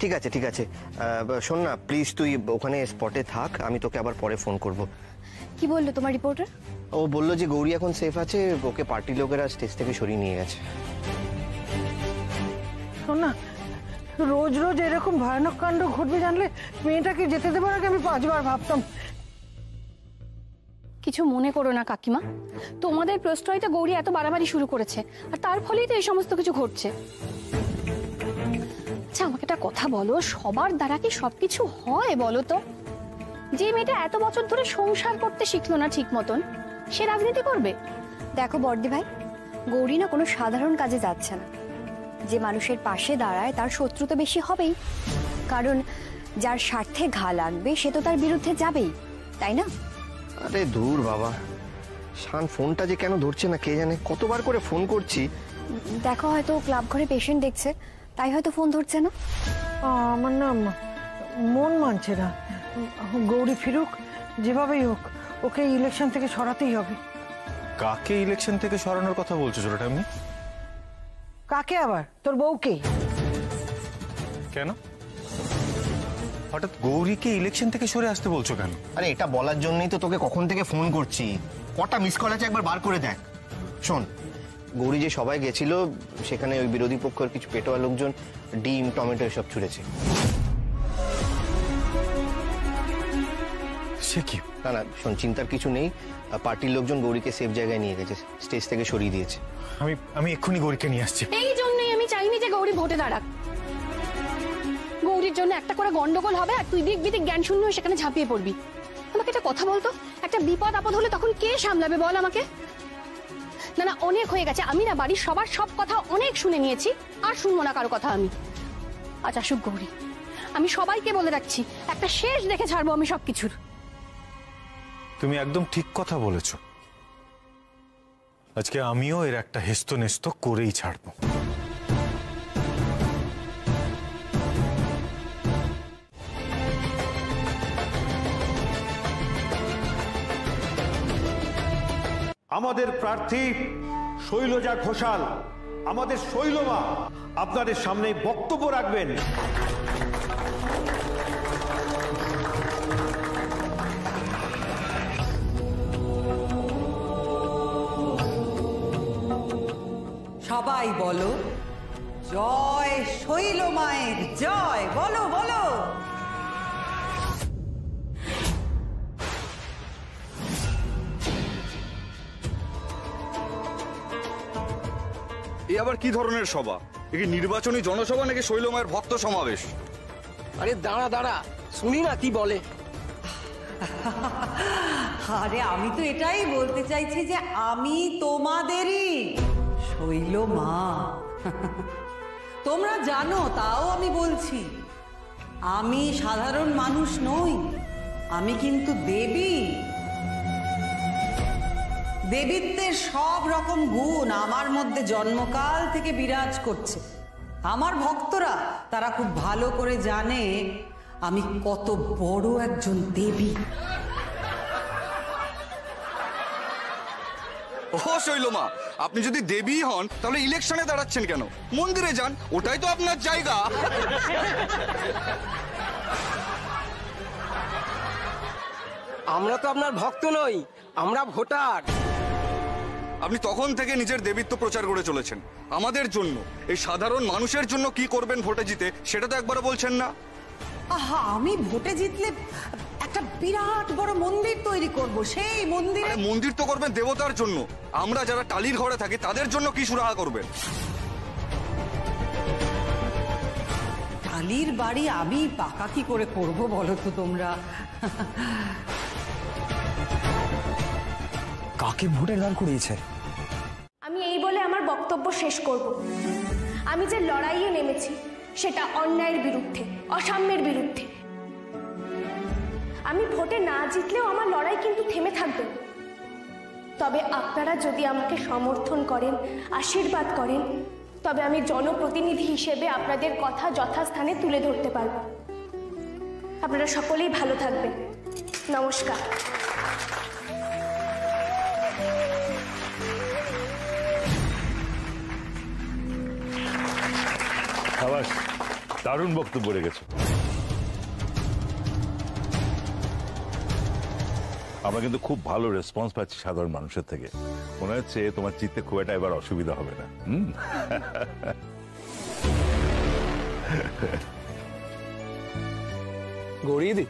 ঠিক আছে ঠিক আছে, শোন না প্লিজ, তুই ওখানে স্পটে থাক, আমি তোকে আবার পরে ফোন করব। কি বললো তোমার রিপোর্টার? ও বললো যে গৌরী এখন সেফ আছে, ওকে পার্টি লোকেরা স্টেজ থেকে সরিয়ে নিয়ে গেছে। শোন না, রোজ রোজ এরকম ভয়ানক কাণ্ড ঘটবে জানলে মেয়েটাকে যেতে দেবার আগে আমি 5 বার ভাবতাম। কিছু মনে করো না কাকিমা, তোমাদের প্রশ্রয়তে গৌরী এত বাড়াবাড়ি শুরু করেছে, আর তার ফলেই তো এই সমস্ত কিছু ঘটছে। আচ্ছা আমাকে একটা কথা বলো, সবার দ্বারা কি সবকিছু হয় বলো তো? যে মেয়েটা এত বছর ধরে সংসার করতে শিখলো না ঠিক মতন, সে রাজনীতি করবে? দেখো বর্দি ভাই, গৌরী না কোনো সাধারণ কাজে যাচ্ছে না। যে মানুষের পাশে দাঁড়ায় তার শত্রু তো বেশি হবেই, কারণ যার স্বার্থে ঘা লাগবে সে তো তার বিরুদ্ধে যাবেই, তাই না? আরে দূর বাবা, শান ফোনটা যে কেন ধরছে না কে জানে, কতবার করে ফোন করছি। দেখো হয়তো ক্লাব ঘরে পেশেন্ট দেখছে, তাই হয়তো ফোন ধরছে না। আমার না মন মানছে না। গৌরী ফিরুক, যেভাবেই হোক ওকে ইলেকশন থেকে সরাতেই হবে। কাকে ইলেকশন থেকে সরানোর কথা বলছো ছোটটা? আমি কাকে আবার? তোর বউকে। কেন হঠাৎ গৌরীকে ইলেকশন থেকে সরে আসতে বলছো কেন? আরে এটা বলার জন্যই তো তোকে কখন থেকে ফোন করছি। কটা মিস কল আছে একবার বার করে দেখ। শোন, গৌরী যে সবাই গেছিল সেখানে ওই বিরোধী পক্ষের কিছু পেটোয়া লোকজন ডিম টমেটো এসব ছুঁড়েছে। সে কি? না না শোন, চিন্তার কিছু নেই, পার্টির লোকজন গৌরীকে সেফ জায়গায় নিয়ে গেছে, স্টেজ থেকে সরিয়ে দিয়েছে। আমি এক্ষুনি গৌরীকে নিয়ে আসছি। এই জন্যই আমি চাইনি যে গৌরী ভোটে দাঁড়াক। গৌরীর জন্য একটা করে গন্ডগোল হবে আর তুই দিক বিদিক জ্ঞান শূন্য হয়ে সেখানে ঝাঁপিয়ে পড়বি। আমাকে একটা কথা বলতো, একটা বিপদ আপদ হলে তখন কে সামলাবে বল আমাকে? না না অনেক হয়ে গেছে, আমি না বাড়ির সবার সব কথা অনেক শুনে নিয়েছি, আর শুনবো না কারো কথা আমি। আজ আসুক গৌরী, আমি সবাইকে বলে রাখছি একটা শেষ দেখে ছাড়বো আমি সবকিছুর। তুমি একদম ঠিক কথা বলেছো, আজকে আমিও এর একটা হেস্ত নেস্ত করেই ছাড়বো। আমাদের প্রার্থী শৈলজা ঘোষাল, আমাদের শৈলমা আপনাদের সামনে বক্তব্য রাখবেন। সবাই বলো জয় শৈলমায়ের জয়, বলো বলো। এই আবার কি ধরনের সভা? এ কি নির্বাচনী জনসভা নাকি শৈলমায়ের ভক্ত সমাবেশ? আরে দাঁড়া দাঁড়া, শুনি না কি বলে। আরে আমি তো এটাই বলতে চাইছি যে আমি তোমাদেরই শৈলমা। তোমরা জানো, তাও আমি বলছি, আমি সাধারণ মানুষ নই, আমি কিন্তু দেবী। দেবীত্বের সব রকম গুণ আমার মধ্যে জন্মকাল থেকে বিরাজ করছে। আমার ভক্তরা তারা খুব ভালো করে জানে আমি কত বড় একজন দেবী। ও শৈলমা, আপনি যদি দেবী হন তাহলে ইলেকশনে দাঁড়াচ্ছেন কেন? মন্দিরে যান, ওটাই তো আপনার জায়গা। আমরা তো আপনার ভক্ত নই, আমরা ভোটার। আপনি তখন থেকে নিজের দেবীত্ব প্রচার করে চলেছেন। আমাদের জন্য, এই সাধারণ মানুষের জন্য কি করবেন ভোটে জিতে সেটা তো একবারও বলছেন না। আহা, আমি ভোটে জিতলে একটা বিরাট বড় মন্দির তৈরি করব, সেই মন্দিরে। মন্দির তো করবেন দেবতার জন্য, আমরা যারা টালির ঘরে থাকি তাদের জন্য কি সুরাহা করবেন? টালির বাড়ি আমি পাকা কি করে করব বলো তো তোমরা? কাকে ভোটে দাঁড় করিয়েছে? আমি এই বলে আমার বক্তব্য শেষ করব। আমি যে লড়াইয়ে নেমেছি সেটা অন্যায়ের বিরুদ্ধে, অসাম্যের বিরুদ্ধে। আমি ভোটে না জিতলেও আমার লড়াই কিন্তু থেমে থাকবে না। তবে আপনারা যদি আমাকে সমর্থন করেন, আশীর্বাদ করেন, তবে আমি জনপ্রতিনিধি হিসেবে আপনাদের কথা যথাস্থানে তুলে ধরতে পারব। আপনারা সকলেই ভালো থাকবেন। নমস্কার। দারুণ বক্তব্য রেখেছো। আমরা কিন্তু খুব ভালো রেসপন্স পাচ্ছি সাধারণ মানুষের থেকে। মনে হচ্ছে তোমার চিত্তে খুব একটা এবার অসুবিধা হবে না। গৌরীদি,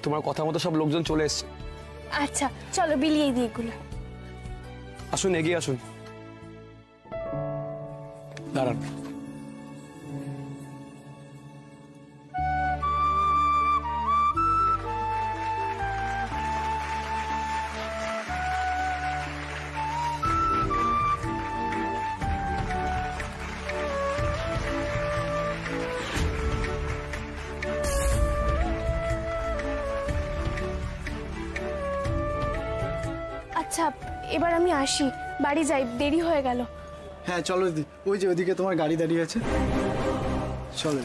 তোমার কথা মতো সব লোকজন চলে এসছে। আচ্ছা চলো বিলিয়ে দিই এগুলো। আসুন, এগিয়ে আসুন। দাঁড়ান। আচ্ছা এবার আমি আসি, বাড়ি যাই, দেরি হয়ে গেল। হ্যাঁ চলো দিদি, ওই যে ওদিকে তোমার গাড়ি দাঁড়িয়ে আছে, চলো।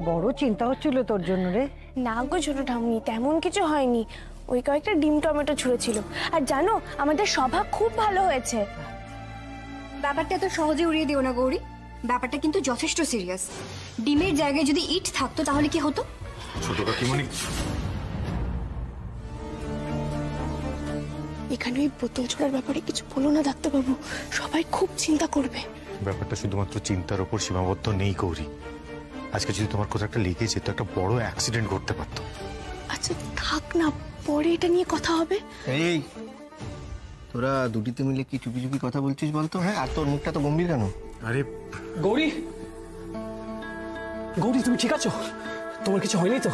বড় চিন্তা হচ্ছিল তোর জন্য রে। না গো ছোট ঠাম্মি, তেমন কিছু হয়নি, ওই কয়েকটা ডিম টমেটো ছুঁড়েছিল। আর জানো আমাদের সভা খুব ভালো হয়েছে। ব্যাপারটা তো সহজে উড়িয়ে দিও না গৌরী, ব্যাপারটা কিন্তু যথেষ্ট সিরিয়াস। ডিমের জায়গায় যদি ইট থাকতো তাহলে কি হতো? ছোট কাকিমণি, এখানে ওই বোতল ছোড়ার ব্যাপারে কিছু বলো না ডাক্তারবাবু, সবাই খুব চিন্তা করবে। ব্যাপারটা শুধুমাত্র চিন্তার উপর সীমাবদ্ধ নেই গৌরী। আজকে যদি তোমার কোথাও একটা লেগে যেত, একটা বড় অ্যাক্সিডেন্ট ঘটতে পারতো। আচ্ছা থাক না, পরে এটা নিয়ে কথা হবে। এই তোরা দুটিতে মিলে কি চুপি চুপি কথা বলছিস বলতো? হ্যাঁ, আর তোর মুখটা তো গম্ভীর কেন? আরে গৌরী, গৌরী তুমি ঠিক আছো? তোমার কিছু হয়নি তো?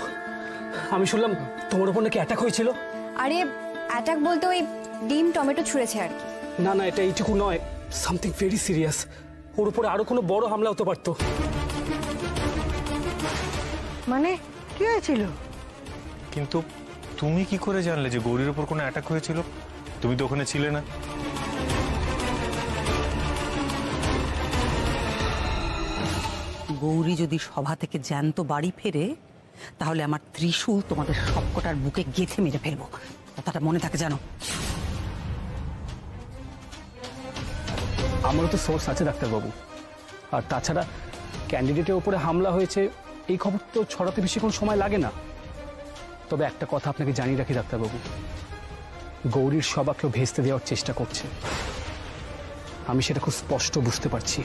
আমি শুনলাম তোমার উপর নাকি অ্যাটাক হয়েছিল। আরে অ্যাটাক বলতে ওই ডিম টমেটো ছুঁড়েছে আর কি। না না, এটা এইটুকু নয়, সামথিং ভেরি সিরিয়াস। ওর উপরে আরো কোনো বড় হামলা হতে পারতো। মানে কি হয়েছিল? কিন্তু তুমি কি করে জানলে যে গৌরীর উপর কোনো অ্যাটাক হয়েছিল? তুমি তো ওখানে ছিলে না। গৌরী যদি সভা থেকে জ্যান্ত বাড়ি ফেরে, তাহলে আমার ত্রিশূল তোমাদের সবকটার বুকে গেঁথে মেরে ফেলবো, কথাটা মনে থাকে জানো। আমারও তো সোর্স আছে ডাক্তারবাবু, আর তাছাড়া ক্যান্ডিডেটের উপরে হামলা হয়েছে এই খবর তো ছড়াতে বেশিক্ষণ সময় লাগে না। তবে একটা কথা আপনাকে জানিয়ে রাখি ডাক্তারবাবু, গৌরীর সবাকেও ভেস্তে দেওয়ার চেষ্টা করছে, আমি সেটা খুব স্পষ্ট বুঝতে পারছি।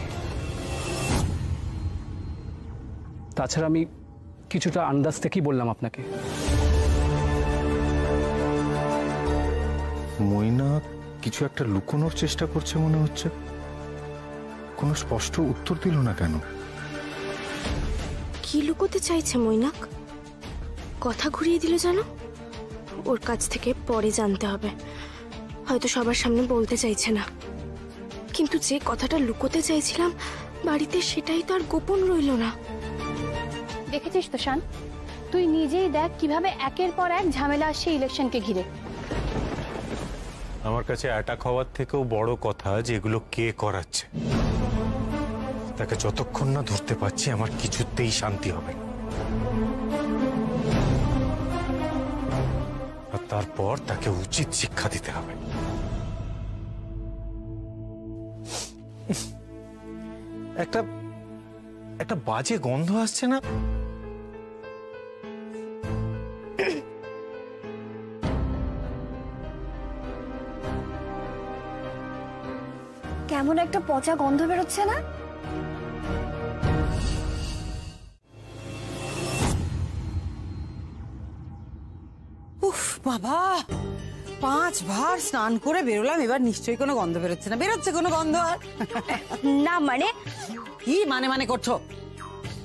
তাছাড়া আমি কিছুটা আন্দাজ থেকেই বললাম আপনাকে। ময়না কিছু একটা লুকোনোর চেষ্টা করছে মনে হচ্ছে। কোনো স্পষ্ট উত্তর দিল না কেন? কি লুকোতে চাইছে মৈনাক? কথা ঘুরিয়ে দিল জানো? ওর কাছ থেকে পরে জানতে হবে, হয়তো সবার সামনে বলতে চাইছে না। কিন্তু যে কথাটা লুকোতে চাইছিলাম বাড়িতে, সেটাই তো আর গোপন রইল না। দেখেছিস তো শান, তুই নিজেই দেখ কিভাবে একের পর এক ঝামেলা আসছে ইলেকশনকে ঘিরে। আমার কাছে অ্যাটাক হওয়ার থেকেও বড় কথা যেগুলো কে করাচ্ছে। তাকে যতক্ষণ না ধরতে পারছি আমার কিছুতেই শান্তি হবে না। আর তারপর তাকে উচিত শিক্ষা দিতে হবে। একটা বাজে গন্ধ আসছে না? কেমন একটা পচা গন্ধ বেরোচ্ছে না? উফ বাবা, 5 বার স্নান করে বেরোলাম, এবার নিশ্চয়ই কোনো গন্ধ বেরোচ্ছে না। বেরোচ্ছে কোনো গন্ধ? আর না মানে কি মানে করছো?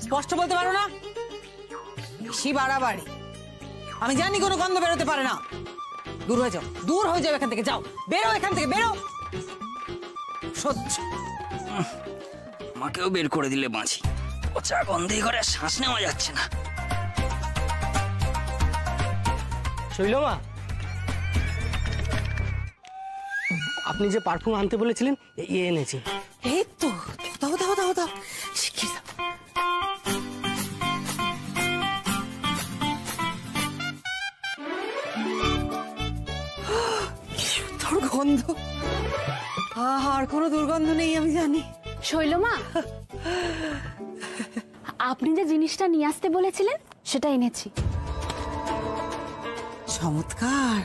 স্পষ্ট বলতে পারো না? বেশি বাড়াবাড়ি। আমি জানি কোনো গন্ধ বেরোতে পারে না। দূর হয়ে যাও, দূর হয়ে যাও এখান থেকে, যাও, বেরো এখান থেকে, বেরো। সহ্য। আমাকেও বের করে দিলে বাঁচি, পচা গন্ধে ঘরে শ্বাস নেওয়া যাচ্ছে না। শৈলমা, আপনি যে পারফিউম আনতে বলেছিলেন এনেছি। এই তো, দাও দাও দাও দাও, শিখিয়ে দাও। কি সুন্দর গন্ধ। আর কোনো দুর্গন্ধ নেই আমি জানি। শৈলমা, আপনি যে জিনিসটা নিয়ে আসতে বলেছিলেন সেটা এনেছি। চমৎকার।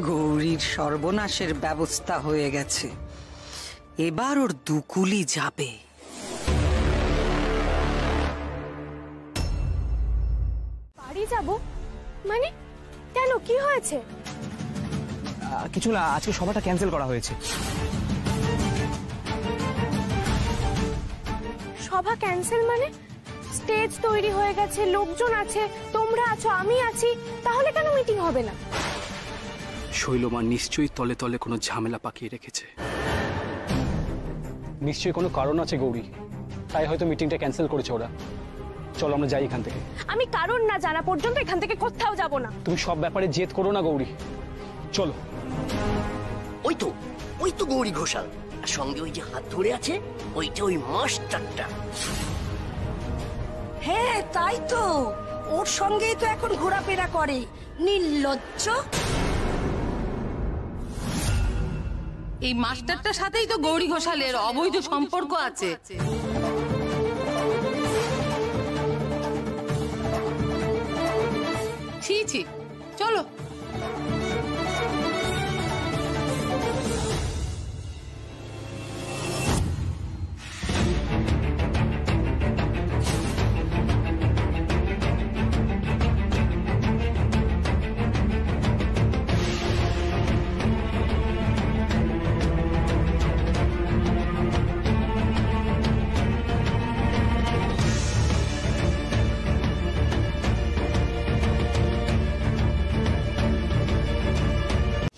গৌরীর সর্বনাশের ব্যবস্থা হয়ে গেছে, এবার ওর দুকুলি যাবে। বাড়ি যাব মানে? কেন, কি হয়েছে? কিছু না, আজকে সভাটা ক্যান্সেল করা হয়েছে। সভা ক্যান্সেল মানে? স্টেজ তৈরি হয়ে গেছে, লোকজন আছে, তোমরা আছো, আমি আছি, তাহলে কেন মিটিং হবে না? শৈলমা নিশ্চয়ই তলে তলে কোনো ঝামেলা পাকিয়ে রেখেছে। নিশ্চয়ই কোনো কারণ আছে গৌরী, তাই হয়তো মিটিংটা ক্যান্সেল করেছে ওরা। চলো আমরা যাই এখান থেকে। আমি কারণ না জানা পর্যন্ত এখান থেকে কোথাও যাব না। তুমি সব ব্যাপারে জেদ করো না গৌরী, চলো। ওই তো গৌরী ঘোষাল, আর সঙ্গে ওই যে হাত ধরে আছে ওইটা ওই মাস্টারটা। হ্যাঁ তাই তো, ওর সঙ্গেই তো এখন ঘোরাফেরা করে, নির্লজ্জ। এই মাস্টারটার সাথেই তো গৌরী ঘোষালের অবৈধ সম্পর্ক আছে। ছি ছি, চলো।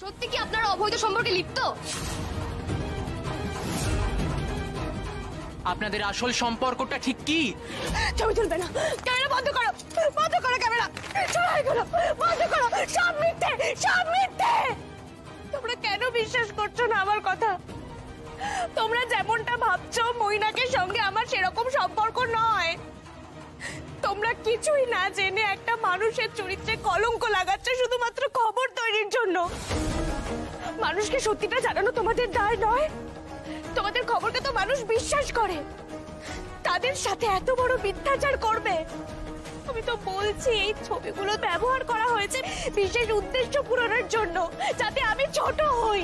সত্যি কি আপনারা অবৈধ সম্পর্কে লিপ্ত? আপনাদের আসল সম্পর্কটা ঠিক কি? ছবি তুলবে না, ক্যামেরা বন্ধ করো, বন্ধ করো ক্যামেরা, বন্ধ করো, সব মিথ্যে, সব মিথ্যে। তোমরা কেন বিশ্বাস করছো না আমার কথা? তোমরা যেমনটা ভাবছো মইনাকের সঙ্গে আমার সেরকম সম্পর্ক নয়। তোমরা কিছুই না জেনে একটা মানুষের চরিত্রে কলঙ্ক লাগাচ্ছ শুধুমাত্র খবর তৈরির জন্য। মানুষকে সত্যিটা জানানো তোমাদের দায় নয়। তোমাদের খবরকে তো মানুষ বিশ্বাস করে, তাদের সাথে এত বড় মিথ্যাচার করবে? আমি তো বলছি এই ছবিগুলো ব্যবহার করা হয়েছে বিশেষ উদ্দেশ্য পূরণের জন্য, যাতে আমি ছোট হই।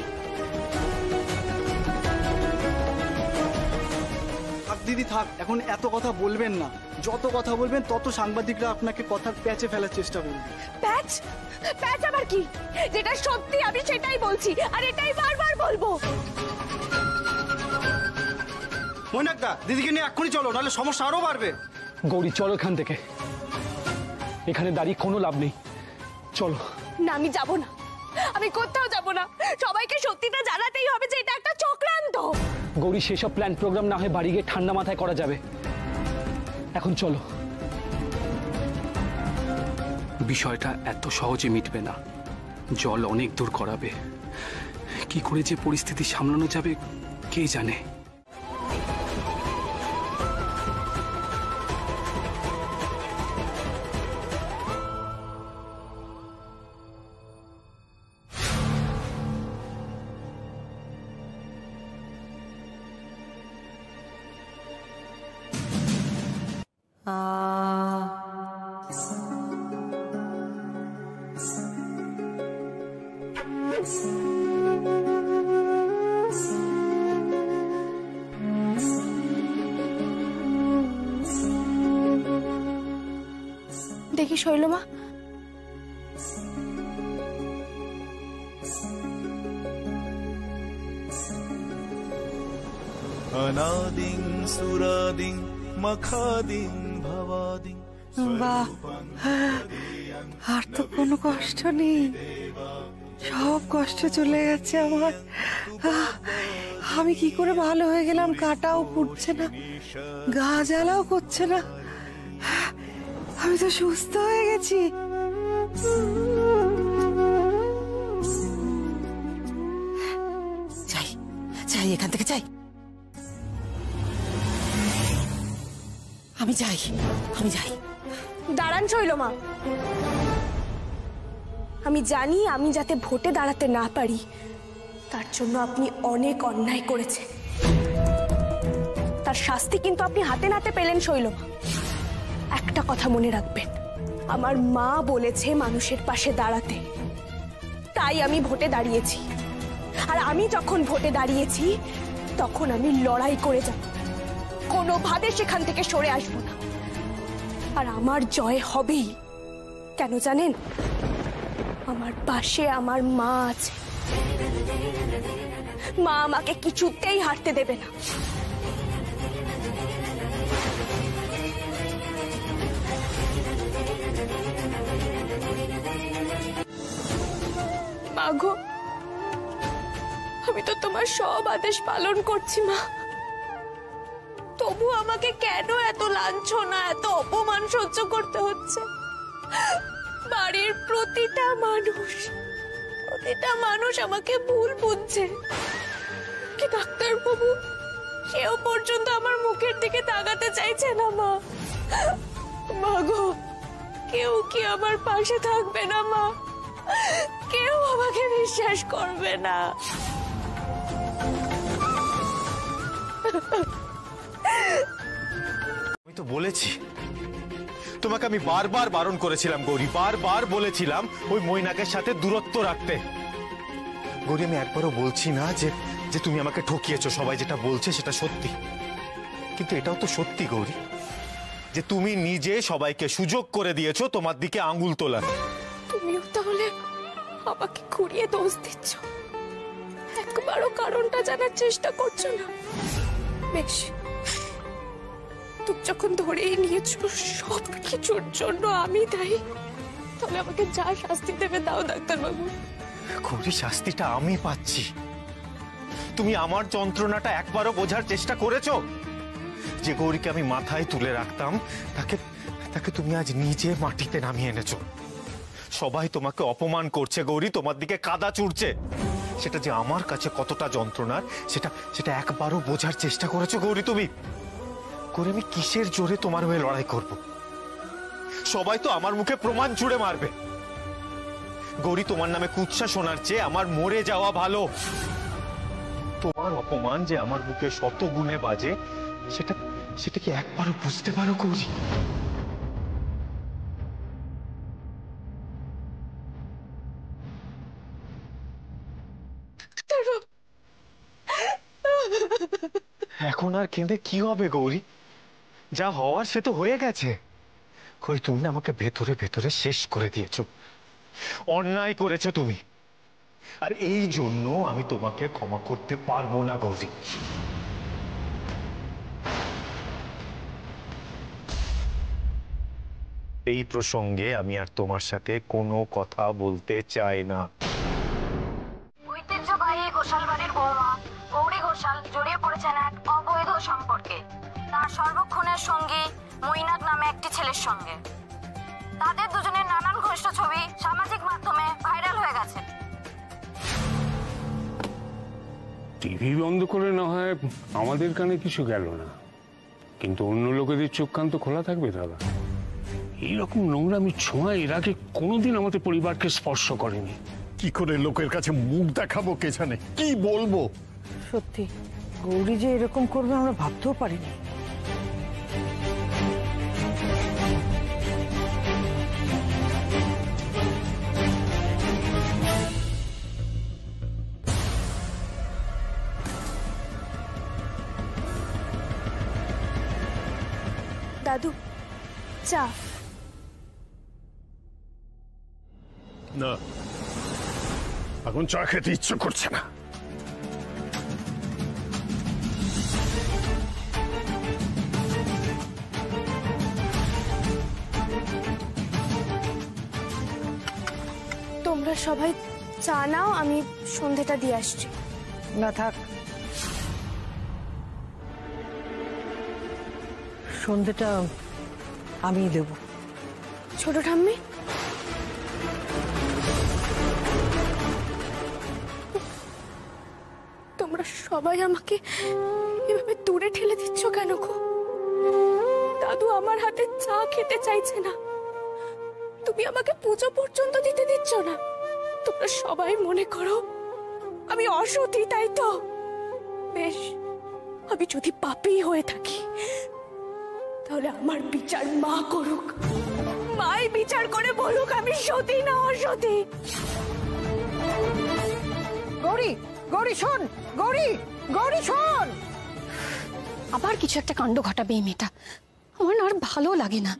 দিদি থাক, এখন এত কথা বলবেন না। যত কথা বলবেন তত সাংবাদিকরা আপনাকে কথার প্যাচে ফেলার চেষ্টা করবে। প্যাচ? প্যাচ আবার কি? যেটা সত্যি আমি সেটাই বলছি, আর এটাই বারবার বলবো। মৈনাকদা, দিদিকে নিয়ে এক্ষুনি চলো, নাহলে সমস্যা আরো বাড়বে। গৌরী চলো এখান থেকে, এখানে দাঁড়িয়ে কোনো লাভ নেই, চলো। না, আমি যাব না, আমি কোথাও যাব না। সবাইকে সত্যিটা জানাতেই হবে যে এটা একটা চক্রান্ত। গৌরী সেসব প্ল্যান প্রোগ্রাম না হয় বাড়ি গিয়ে ঠান্ডা মাথায় করা যাবে, এখন চলো। বিষয়টা এত সহজে মিটবে না, জল অনেক দূর করাবে। কি করে যে পরিস্থিতি সামলানো যাবে কে জানে। দেখি শৈলমা, অনাদিং সুরাদিং মখাদিং ভবাদিং। বাহ, আর তো কোনো কষ্ট নেই, সব কষ্ট চলে গেছে আমার। আমি কি করে ভালো হয়ে গেলাম, কাটাও পুড়ছে না, গা জ্বালাও করছে না। আমি তো সুস্থ হয়ে গেছি। যাই যাই, এখান থেকে যাই। আমি যাই, আমি যাই। দাঁড়ান শৈলমা, আমি জানি আমি যাতে ভোটে দাঁড়াতে না পারি তার জন্য আপনি অনেক অন্যায় করেছেন। তার শাস্তি কিন্তু আপনি হাতে নাতে পেলেন শৈলমা। একটা কথা মনে রাখবেন, আমার মা বলেছে মানুষের পাশে দাঁড়াতে, তাই আমি ভোটে দাঁড়িয়েছি। আর আমি যখন ভোটে দাঁড়িয়েছি তখন আমি লড়াই করে যাব, কোনোভাবে সেখান থেকে সরে আসব না। আর আমার জয় হবেই। কেন জানেন? আমার পাশে আমার মা আছে। মা আমাকে কিছুতেই হারতে দেবে না। মা গো, আমি তো তোমার সব আদেশ পালন করছি মা, তবু আমাকে কেন এত লাঞ্ছনা, এত অপমান সহ্য করতে হচ্ছে? বাড়ির প্রতিটা মানুষ আমাকে ভুল বুঝছে। কি ডাক্তারবাবু সেও পর্যন্ত আমার মুখের দিকে তাকাতে চাইছে না মা। মা গো, কেউ কি আমার পাশে থাকবে না মা? কেউ আমাকে বিশ্বাস করবে না। আমি তো বলেছি তোমাকে, আমি বারবার বারণ করেছিলাম গৌরী, বারবার বলেছিলাম ওই মৈনাকের সাথে দূরত্ব রাখতে। গৌরী, আমি একবারও বলছি না যে তুমি আমাকে ঠকিয়েছো, সবাই যেটা বলছে সেটা সত্যি, কিন্তু এটাও তো সত্যি গৌরী যে তুমি নিজে সবাইকে সুযোগ করে দিয়েছো তোমার দিকে আঙ্গুল তোলার। তুমিও তাহলে আমাকে ঘুরিয়ে দোষ দিচ্ছ, একবারও কারণটা জানার চেষ্টা করছো না। বেশ, তুমি যখন ধরেই নিয়েছো সব কিছুর জন্য আমি দায়ী, তাহলে আমাকে যা শাস্তি দেবে দাও ডাক্তারবাবু। গৌরী, শাস্তিটা আমি পাচ্ছি। তুমি আমার যন্ত্রণাটা একবারও বোঝার চেষ্টা করেছো? যে গৌরীকে আমি মাথায় তুলে রাখতাম তাকে তুমি আজ নিজে মাটিতে নামিয়ে এনেছো। সবাই তোমাকে অপমান করছে গৌরী, তোমার দিকে কাদা ছুড়ছে। সেটা যে আমার কাছে কতটা যন্ত্রণার সেটা একবারও বোঝার চেষ্টা করেছো গৌরী তুমি? গৌরী, আমি কিসের জোরে তোমার হয়ে লড়াই করব? সবাই তো আমার মুখে প্রমাণ ছুড়ে মারবে। গৌরী, তোমার নামে কুৎসা শোনার চেয়ে আমার মরে যাওয়া ভালো। তোমার অপমান যে আমার বুকে শত গুণে বাজে সেটা কি একবারও বুঝতে পারো গৌরী? এখন আর কেঁদে কি হবে গৌরী? যা হওয়ার সে তো হয়ে গেছে। কই, তুমি আমাকে ভেতরে ভেতরে শেষ করে দিয়েছো, অন্যায় করেছো তুমি। আর এই জন্য আমি তোমাকে ক্ষমা করতে পারবো না গৌরী। এই প্রসঙ্গে আমি আর তোমার সাথে কোনো কথা বলতে চাই না। ঐতিহ্যবাহী ঘোষাল বাড়ির বৌমা গৌরী ঘোষাল জড়িয়ে পড়েছেন এক অবৈধ সম্পর্কে তার সর্বক্ষণের সঙ্গী মৈনাক নামে একটি ছেলের সঙ্গে। তাদের দুজনের নানান ঘনিষ্ঠ ছবি সামাজিক মাধ্যমে ভাইরাল হয়ে গেছে। টিভি বন্ধ করে না হয় আমাদের কানে কিছু গেল না, কিন্তু অন্য লোকেদের চোখ কান তো খোলা থাকবে দাদা। এইরকম নোংরামি ছোঁয়া এর আগে কোনোদিন আমাদের পরিবারকে স্পর্শ করেনি। কি করে লোকের কাছে মুখ দেখাবো কে জানে, কি বলবো? সত্যি গৌরী যে এরকম করবে আমরা ভাবতেও পারিনি। দাদু, চা। না, এখন চা খেতে ইচ্ছে করছে না। তোমরা সবাই চা নাও, আমি সন্ধেটা দিয়ে আসছি। না থাক, সন্ধেটা আমি দেব। ছোট ঠাম্মি, তোমরা সবাই আমাকে এভাবে দূরে ঠেলে দিচ্ছ কেন গো? দাদু আমার হাতে চা খেতে চাইছে না, তুমি আমাকে পুজো পর্যন্ত দিতে দিচ্ছ না। তোমরা সবাই মনে করো আমি অসতী, তাই তো? বেশ, আমি যদি পাপী হয়ে থাকি তাহলে আমার বিচার মা করুক, মাই বিচার করে বলুক আমি সতী না অসতী। গৌরী, গৌরী শোন, গৌরী, গৌরী শোন। আবার কিছু একটা কাণ্ড ঘটাবে এই মেয়েটা, আমার না আর ভালো লাগে না।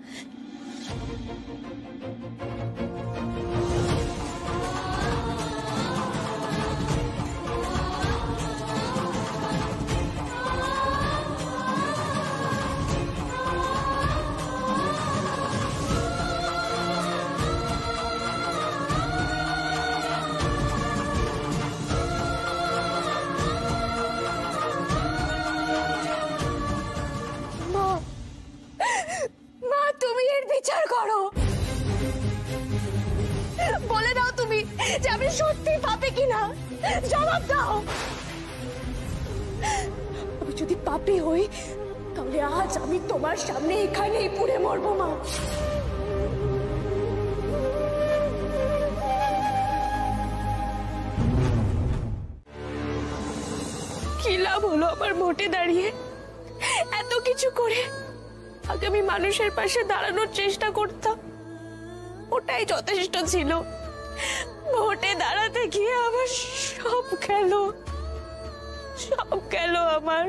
মা, তুমি এর বিচার করো, বলে দাও তুমি যে আমি সত্যি পাপী কিনা, জবাব দাও। আমি যদি পাপী হই তাহলে আজ আমি তোমার সামনে এখানেই পুড়ে মরবো মা। কি লাভ হলো আমার ভোটে দাঁড়িয়ে? এত কিছু করে আগে আমি মানুষের পাশে দাঁড়ানোর চেষ্টা করতাম, ওটাই যথেষ্ট ছিল। ভোটে দাঁড়াতে গিয়ে আমার সব গেল, সব গেল আমার।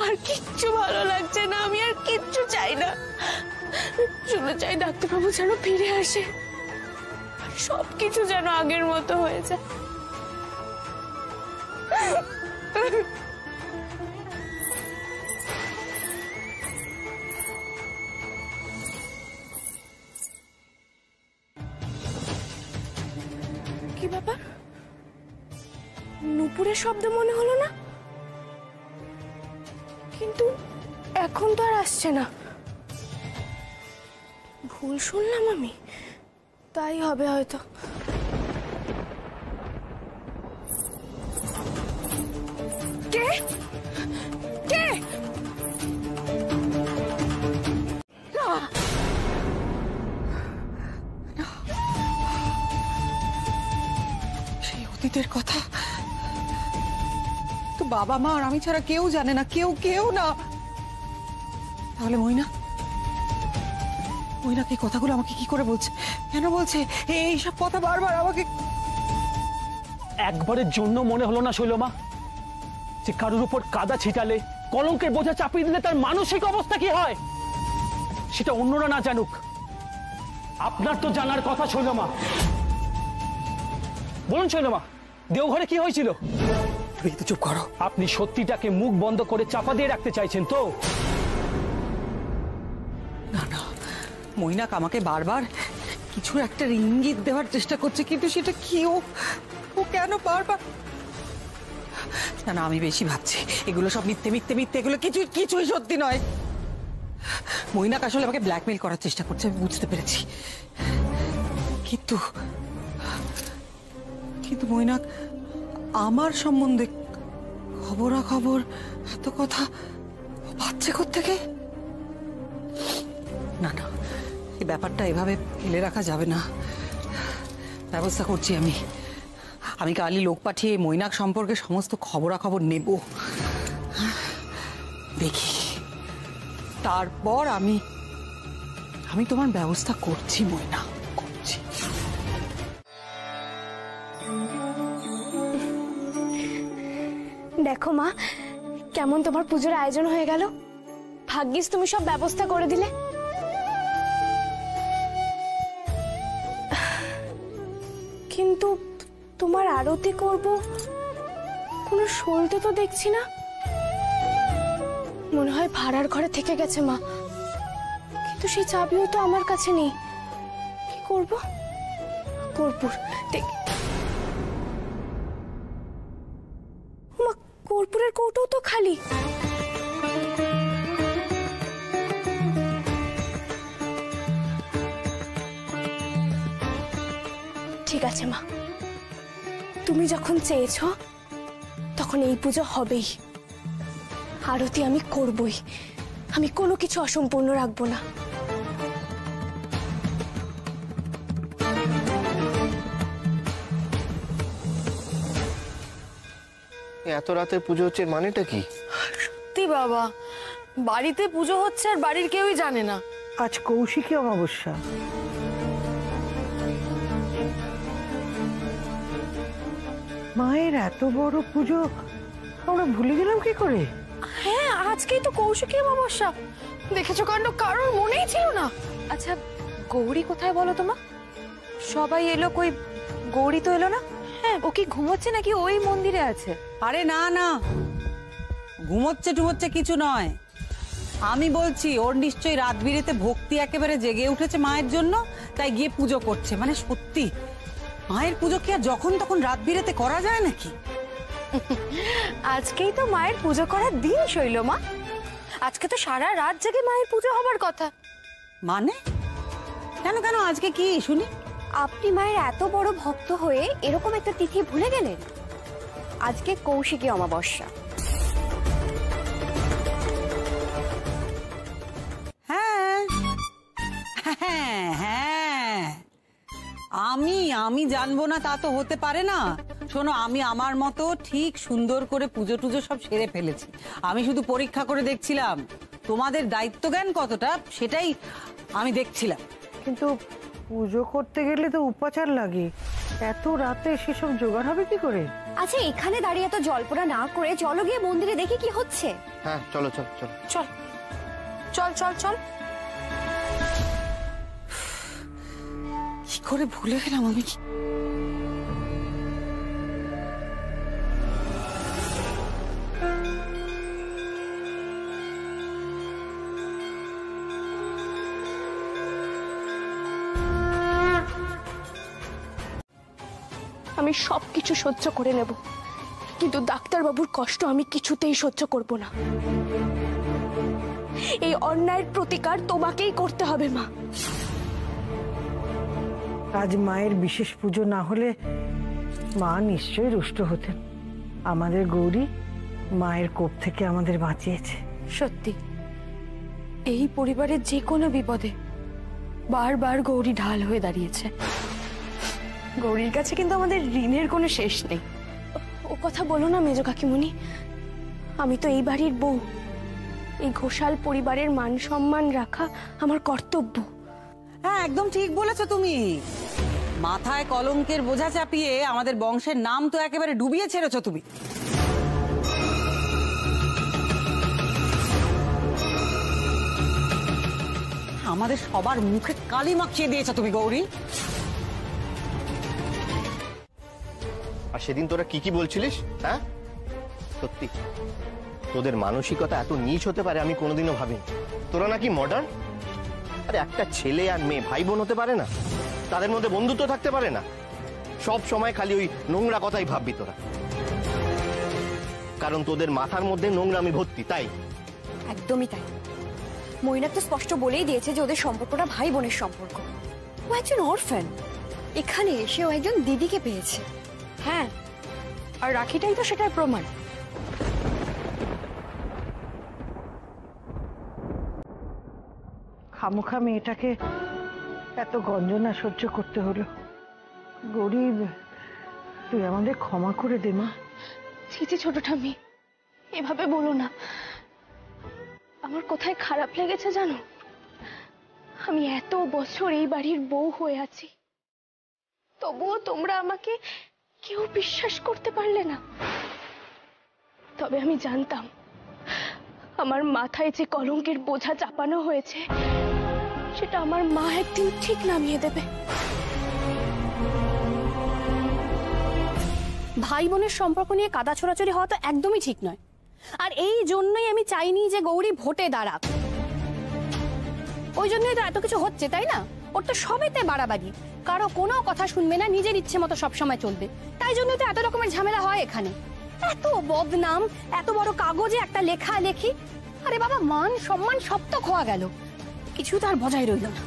আর কিচ্ছু ভালো লাগছে না, আমি আর কিচ্ছু চাই না। শুনে চাই ডাক্তারবাবু যেন ফিরে আসে, আর সবকিছু যেন আগের মতো হয়ে যায়। কি ব্যাপার, নুপুরের শব্দ মনে হলো না? কিন্তু এখন তো আর আসছে না। ভুল শুনলাম আমি, তাই হবে হয়তো। কে কে? সেই অতীতের কথা তো বাবা মা আর আমি ছাড়া কেউ জানে না, কেউ কেউ না। তাহলে মইনা, মইনা কি কথাগুলো আমাকে কি করে বলছে, কেন বলছে এইসব কথা বারবার আমাকে? একবারের জন্য মনে হলো না শৈলমা যে কারোর উপর কাদা ছিটালে, কলঙ্কের বোঝা চাপিয়ে দিলে তার মানসিক অবস্থা কি হয় সেটা অন্যরা না জানুক? আপনার তো জানার কথা শৈলমা। বলুন শৈলমা, দেওঘরে কি হয়েছিল? তুমি তো চুপ করো। আপনি সত্যিটাকে মুখ বন্ধ করে চাপা দিয়ে রাখতে চাইছেন তো? না না, মইনাক আমাকে বারবার কিছু একটা ইঙ্গিত দেওয়ার চেষ্টা করছে, কিন্তু সেটা কি? ও কেন বারবার? না না, আমি বেশি ভাবছি, এগুলো সব মিথ্যে মিথ্যে মিথ্যে, এগুলো কিছুই সত্যি নয়। মইনাক আসলে আমাকে ব্ল্যাকমেইল করার চেষ্টা করছে, আমি বুঝতে পেরেছি। কিন্তু কিন্তু মইনাক আমার সম্বন্ধে খবরাখবর এত কথা পাচ্ছে কোত্থেকে? না না, এই ব্যাপারটা এভাবে ফেলে রাখা যাবে না। ব্যবস্থা করছি আমি। আমি কালই লোক পাঠিয়ে মৈনাক সম্পর্কে সমস্ত খবরাখবর নেব, দেখি তারপর আমি তোমার ব্যবস্থা করছি মৈনা, করছি। দেখো মা, কেমন তোমার পুজোর আয়োজন হয়ে গেল। ভাগ্যিস তুমি সব ব্যবস্থা করে দিলে। কিন্তু তোমার আরতি করব কোনো সলতে তো দেখছি না, মনে হয় ভাড়ার ঘরে থেকে গেছে মা। কিন্তু সেই চাবিও তো আমার কাছে নেই, কি করব? কর্পূর মা, কর্পূরের কৌটো তো খালি। ঠিক আছে মা, তুমি যখন চেয়েছো তখন এই পুজো হবেই। আরতি আমি করবই, আমি কোনো কিছু অসম্পূর্ণ রাখবো না। এত রাতে পুজো হচ্ছে, মানেটা কি? সত্যি বাবা, বাড়িতে পুজো হচ্ছে আর বাড়ির কেউই জানে না। আজ কৌশিকী অমাবস্যা। মায়ের এত বড় পুজো আমরা ভুলে গেলাম কি করে? হ্যাঁ, আজকেই তো কৌশিকী অমাবস্যা। দেখেছো কাণ্ড, কারোর মনেই ছিল না। আচ্ছা, গৌরী কোথায় বলো তো মা? সবাই এলো, কই গৌরী তো এলো না। হ্যাঁ, ও কি ঘুমোচ্ছে নাকি ওই মন্দিরে আছে? আরে না না, ঘুমোচ্ছে টুমোচ্ছে কিছু নয়। আমি বলছি ওর নিশ্চয়ই রাত বিরেতে ভক্তি একেবারে জেগে উঠেছে মায়ের জন্য, তাই গিয়ে পুজো করছে। মানে সত্যি মায়ের পুজো কি আর যখন তখন রাত বিরেতে করা যায় নাকি? আজকেই তো মায়ের পুজো করার দিন শৈল মা। আজকে তো সারা রাত জেগে মায়ের পুজো হবার কথা। মানে কেন কেন আজকে কি শুনি? আপনি মায়ের এত বড় ভক্ত হয়ে এরকম একটা তিথি ভুলে গেলেন? আজকে কৌশিকী অমাবস্যা। হ্যাঁ হ্যাঁ হ্যাঁ, আমি জানবো না তা তো হতে পারে না। শোনো, আমি আমার মতো ঠিক সুন্দর করে পুজো টুজো সব সেরে ফেলেছি। আমি শুধু পরীক্ষা করে দেখছিলাম তোমাদের দায়িত্ব জ্ঞান কতটা, সেটাই আমি দেখছিলাম। কিন্তু পুজো করতে গেলে তো উপাচার লাগে, এত রাতে সেসব জোগাড় হবে কি করে? আচ্ছা, এখানে দাঁড়িয়ে এত জল্পনা না করে চলো গিয়ে মন্দিরে দেখি কি হচ্ছে। হ্যাঁ চলো চলো চলো চল চল চল চল। কি করে ভুলে গেলাম আমি? আমি সবকিছু সহ্য করে নেব, কিন্তু ডাক্তারবাবুর কষ্ট আমি কিছুতেই সহ্য করব না। এই অন্যায়ের প্রতিকার তোমাকেই করতে হবে মা। আজ মায়ের বিশেষ পুজো না হলে মা নিশ্চয়ই রুষ্ট হতেন। আমাদের গৌরী মায়ের কোপ থেকে আমাদের বাঁচিয়েছে। সত্যি, এই পরিবারের যে কোনো বিপদে বারবার গৌরী ঢাল হয়ে দাঁড়িয়েছে। গৌরীর কাছে কিন্তু আমাদের ঋণের কোনো শেষ নেই। ও কথা বলো না মেজো কাকিমুনি, আমি তো এই বাড়ির বউ। এই ঘোষাল পরিবারের মান সম্মান রাখা আমার কর্তব্য। হ্যাঁ, একদম ঠিক বলেছো তুমি। মাথায় কলঙ্কের বোঝা চাপিয়ে আমাদের বংশের নাম তো একেবারে ডুবিয়ে ছেড়েছো তুমি। আমাদের সবার মুখে কালি মাখিয়ে দিয়েছো তুমি গৌরী। আর সেদিন তোরা কি কি বলছিলিস? হ্যাঁ, সত্যি তোদের মানসিকতা এত নীচ হতে পারে আমি কোনোদিনও ভাবিনি। তোরা নাকি মডার্ন। আরে একটা ছেলে আর মেয়ে ভাই বোন হতে পারে না? তাদের মধ্যে বন্ধুত্ব থাকতে পারে না? সব সময় খালি ওই নোংরা কথাই ভাববি তোরা, কারণ তোদের মাথার মধ্যে নোংরামি ভর্তি, তাই। একদমই তাই। মৈনাক তো স্পষ্ট বলেই দিয়েছে যে ওদের সম্পর্কটা ভাই বোনের সম্পর্ক। ও একজন অরফ্যান, এখানে এসে ও একজন দিদিকে পেয়েছে। হ্যাঁ, আর রাখিটাই তো সেটার প্রমাণ। খামোখা মেয়েটাকে এত গঞ্জনা সহ্য করতে হলো। গরিব, তুই আমাদের ক্ষমা করে দে মা। ছিচি ছোট ঠাম্মি, এভাবে বলো না। আমার কোথায় খারাপ লেগেছে জানো? আমি এত বছর এই বাড়ির বউ হয়ে আছি, তবুও তোমরা আমাকে কেউ বিশ্বাস করতে পারলে না। তবে আমি জানতাম আমার মাথায় যে কলঙ্কের বোঝা চাপানো হয়েছে সেটা আমার মা একদিন ঠিক নামিয়ে দেবে। ভাই বোনের সম্পর্ক নিয়ে কাদা ছোড়াছড়ি হওয়া তো একদমই ঠিক নয়। আর এই জন্যই আমি চাইনি যে গৌরী ভোটে দাঁড়াক। ওই জন্যই তো এত কিছু হচ্ছে, তাই না? ওর তো সবেতে বাড়াবাড়ি, কারো কোনো কথা শুনবে না, নিজের ইচ্ছে মতো সবসময় চলবে। তাই জন্যই তো এত রকমের ঝামেলা হয় এখানে। এত বদনাম, এত বড় কাগজে একটা লেখা লেখি। আরে বাবা, মান সম্মান সব তো খোয়া গেল, কিছু তো আর বজায় রইল না।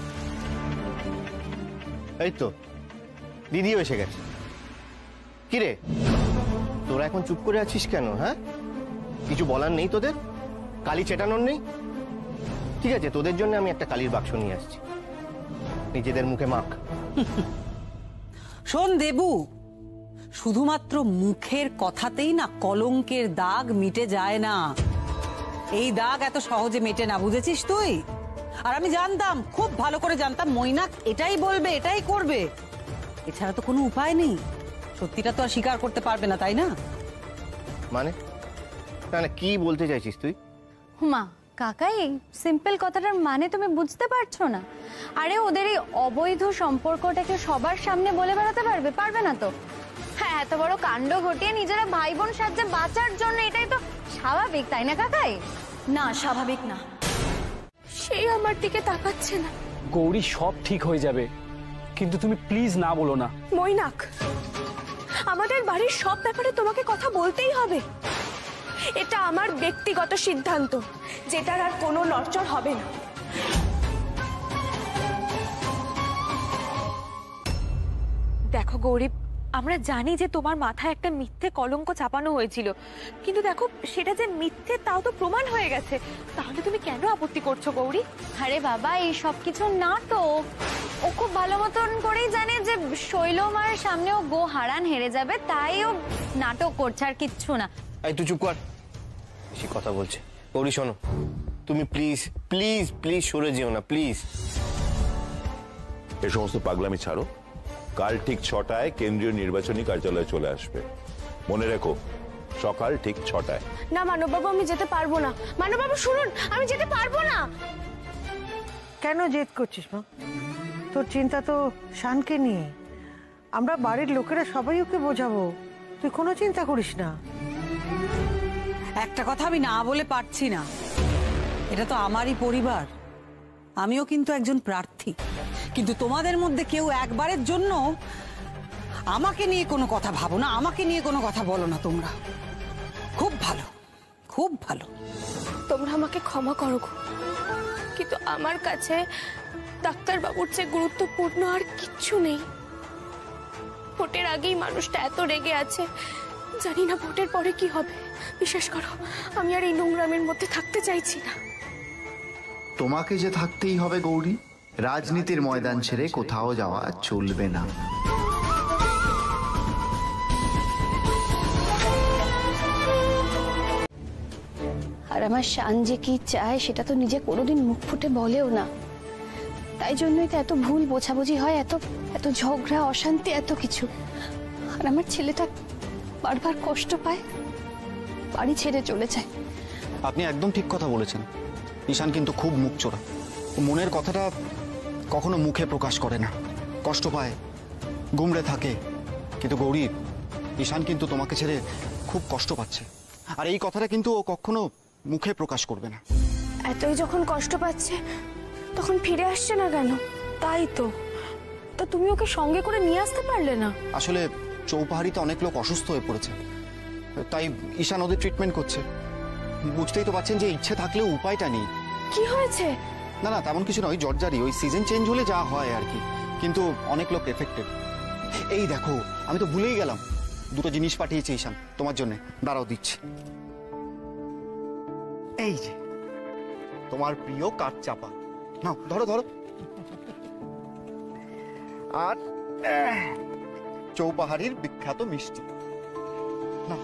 এই তো দিদিও এসে গেছে। কিরে, তোরা এখন চুপ করে আছিস কেন? হ্যাঁ, কিছু বলার নেই তোদের? কালি চেটানোর নেই? ঠিক আছে, তোদের জন্য আমি একটা কালির বাক্স নিয়ে আসছি, নিজেদের মুখে মাখ। শোন দেবু, শুধুমাত্র মুখের কথাতেই না কলঙ্কের দাগ মিটে যায় না। এই দাগ এত সহজে মেটে না, বুঝেছিস তুই? আর আমি জানতাম, খুব ভালো করে জানতাম মৈনাক এটাই বলবে, এটাই করবে। এছাড়া তো কোনো উপায় নেই। সত্যিটা তো আর স্বীকার করতে পারবে না, তাই না? মানে না, কি বলতে চাইছিস তুই? মা, কাকাই সিম্পল কথাটার মানে তুমি বুঝতে পারছো না? আরে ওদের এই অবৈধ সম্পর্কটাকে সবার সামনে বলে বেড়াতে পারবে না তো? হ্যাঁ, এত বড় কাণ্ড ঘটিয়ে নিজেরা ভাই বোন সাথে বাঁচার জন্য এটাই তো স্বাভাবিক, তাই না কাকাই? না, স্বাভাবিক না। সেই আমার দিকে তাকাচ্ছে না। গৌরী, সব ঠিক হয়ে যাবে, কিন্তু তুমি প্লিজ না বলো না। মৈনাক, আমাদের বাড়ির সব ব্যাপারে তোমাকে কথা বলতেই হবে। এটা আমার ব্যক্তিগত সিদ্ধান্ত, যেটার আর কোনো নড়চড় হবে না। দেখো গৌরী, আমরা জানি যে তোমার মাথায় একটা মিথ্যে কলঙ্ক চাপানো হয়েছিল, কিন্তু দেখো সেটা যে মিথ্যে তাও তো প্রমাণ হয়ে গেছে। তাহলে তুমি কেন আপত্তি করছো গৌরী? আরে বাবা, এই সব কিছু নাটক। ও খুব ভালো মতন করেই জানে যে শৈলমার সামনে ও গো হারান হেরে যাবে, তাই ও নাটক করছে, আর কিচ্ছু না। এই তুই চুপ কর, বেশি কথা বলছে। গৌরী শোনো, তুমি প্লিজ প্লিজ প্লিজ সরে যেও না, প্লিজ। এ সমস্ত পাগলামি ছাড়ো। কাল ঠিক 6টায় কেন্দ্রীয় নির্বাচনী কার্যালয়ে চলে আসবে, মনে রেখো, সকাল ঠিক 6টায়। না মানববাবু, আমি যেতে পারবো না। মানববাবু শুনুন, আমি যেতে পারবো না। কেন জেদ করছিস মা? তোর চিন্তা তো শানকে নিয়ে। আমরা বাড়ির লোকেরা সবাই ওকে বোঝাবো, তুই কোনো চিন্তা করিস না। একটা কথা আমি না বলে পারছি না, এটা তো আমারই পরিবার। আমিও কিন্তু একজন প্রার্থী, কিন্তু তোমাদের মধ্যে কেউ একবারের জন্য আমাকে নিয়ে কোনো কথা ভাবো না, আমাকে নিয়ে কোনো কথা বলো না তোমরা। খুব ভালো, খুব ভালো। তোমরা আমাকে ক্ষমা করো গো, কিন্তু আমার কাছে ডাক্তারবাবুর চেয়ে গুরুত্বপূর্ণ আর কিচ্ছু নেই। ভোটের আগেই মানুষটা এত রেগে আছে, জানি না ভোটের পরে কি হবে। বিশ্বাস করো, আমি আর এই নোংরামের মধ্যে থাকতে চাইছি না। তোমাকে যে থাকতেই হবে গৌরী, রাজনীতির ময়দান ছেড়ে কোথাও যাওয়া চলবে না। আর আমার শান যে কি চায় সেটা তো নিজে কোনোদিন মুখ ফুটে বলেও না। তাই জন্যই তো এত ভুল বোঝাবুঝি হয়, এত এত ঝগড়া, অশান্তি, এত কিছু। আর আমার ছেলেটা বারবার কষ্ট পায়, বাড়ি ছেড়ে চলে যায়। আপনি একদম ঠিক কথা বলেছেন। ঈশান কিন্তু খুব মুখ চোরা, মনের কথাটা কখনো মুখে প্রকাশ করে না, কষ্ট পায়, গুমড়ে থাকে। কিন্তু গৌরী, ঈশান কিন্তু তোমাকে ছেড়ে খুব কষ্ট পাচ্ছে, আর এই কথাটা কিন্তু ও কখনো মুখে প্রকাশ করবে না। এতই যখন কষ্ট পাচ্ছে তখন ফিরে আসছে না কেন? তাই তো, তা তুমি ওকে সঙ্গে করে নিয়ে আসতে পারলে না? আসলে চৌপাহাড়িতে অনেক লোক অসুস্থ হয়ে পড়েছে, তাই ঈশান ওদের ট্রিটমেন্ট করছে। বুঝতেই তো পারছেন যে ইচ্ছে থাকলেও উপায়টা নেই। কি হয়েছে? না না, তেমন কিছু নয়, জ্বরজারি, ওই সিজন চেঞ্জ হলে যা হয় আর কি। কিন্তু অনেক লোক এফেক্টেড। এই দেখো, আমি তো ভুলেই গেলাম, দুটো জিনিস পাঠিয়েছে ঈশান তোমার জন্য, দাঁড়াও দিচ্ছি। এই যে তোমার প্রিয় কাঠ চাপা, নাও ধরো ধরো। আর চৌপাহাড়ির বিখ্যাত মিষ্টি, নাও।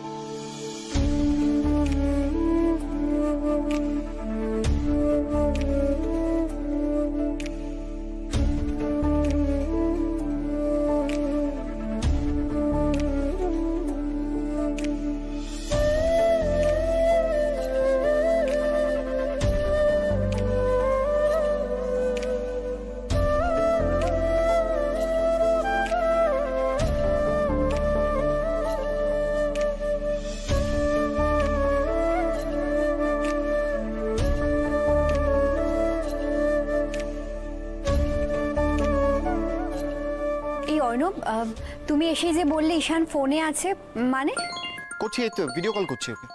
তুমি এসে যে বললে ঈশান ফোনে আছে, মানে? করছি, এই তো ভিডিও কল করছি ওকে।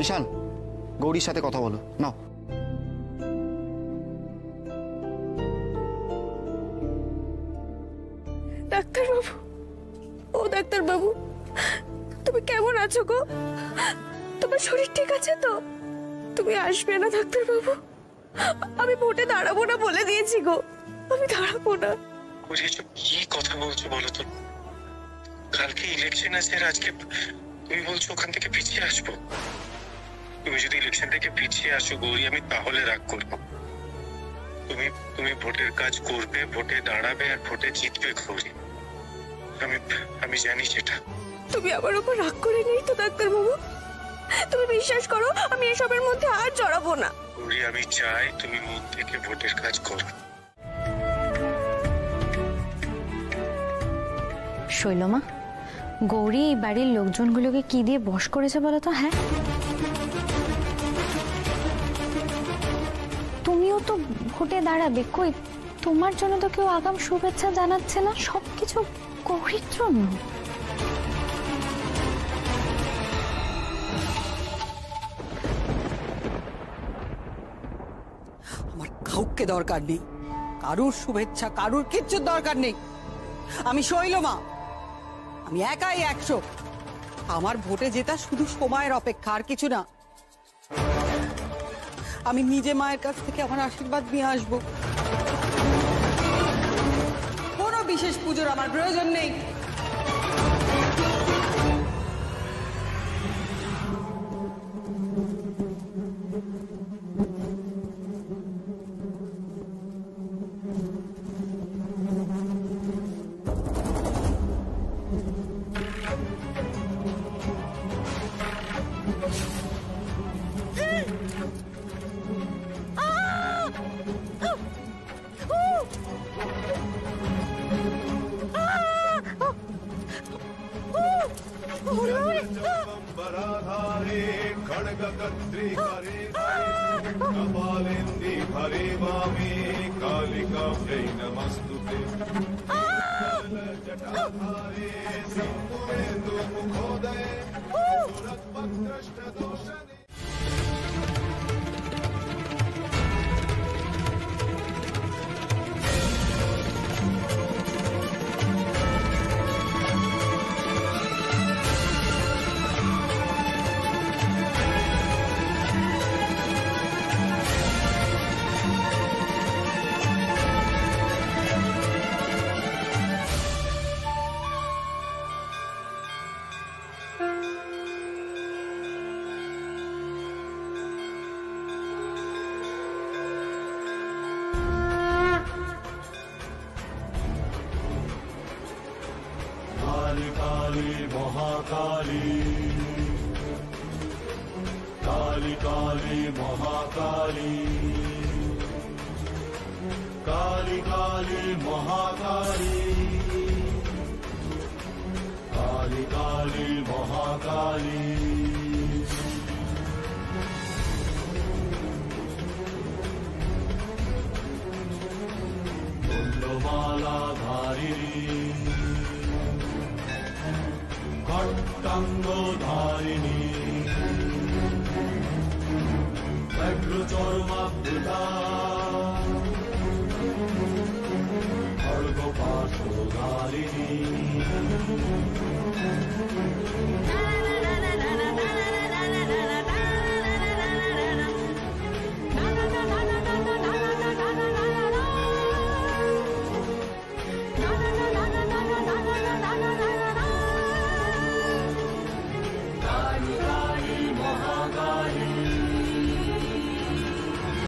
ঈশান, গৌরীর সাথে কথা বলো, নাও। ডাক্তারবাবু, তুমি কেমন আছো গো? তোমার শরীর ঠিক আছে তো? তুমি আসবে না ডাক্তারবাবু? আমি ভোটে দাঁড়াবো না বলে দিয়েছি গো, আমি দাঁড়াবো না। কি কথা বলছো বলো তো? কালকে ইলেকশন আছে, আর আজকে তুমি বলছো ওখান থেকে পিছিয়ে আসবো। তুমি যদি ইলেকশন থেকে পিছিয়ে আসো গৌরী, আমি তাহলে রাগ করবো। তুমি ভোটের কাজ করবে, ভোটে দাঁড়াবে, আর ভোটে জিতবে গৌরী। আমি জানি সেটা। তুমি আমার উপর রাগ করে নেই তো ডাক্তারবাবু? তুমি বিশ্বাস করো, আমি এসবের মধ্যে আর জড়াবো না। গৌরী, আমি চাই তুমি মন থেকে ভোটের কাজ করো। শৈলমা, গৌরী এই বাড়ির লোকজনগুলোকে কি দিয়ে বশ করেছে বলো তো? হ্যাঁ, তুমিও তো ভোটে দাঁড়াবে, কই তোমার জন্য তো কেউ আগাম শুভেচ্ছা জানাচ্ছে না, সবকিছু গৌরীর জন্য। আমার কাউকে দরকার নেই, কারুর শুভেচ্ছা, কারুর কিচ্ছুর দরকার নেই। আমি শৈলমা, আমি একাই 100। আমার ভোটে জেতা শুধু সময়ের অপেক্ষা, আর কিছু না। আমি নিজে মায়ের কাছ থেকে আমার আশীর্বাদ নিয়ে আসবো। কোনো বিশেষ পুজোর আমার প্রয়োজন নেই। খড়গপাশধারিণী